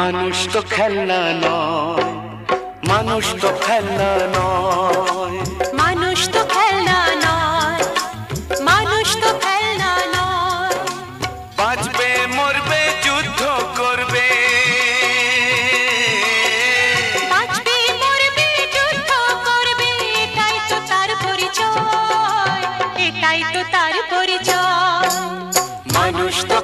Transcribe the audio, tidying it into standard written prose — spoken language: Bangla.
মানুষ তো খেলনা নয়, মানুষ তো খেলনা নয়, মানুষ তো খেলনা নয়, মানুষ তো খেলনা নয়। বাঁচবে মরবে যুদ্ধ করবে, বাঁচবে মরবে যুদ্ধ করবে, এটাই তো তার পরিচয়, এটাই তো তার পরিচয়। মানুষ তো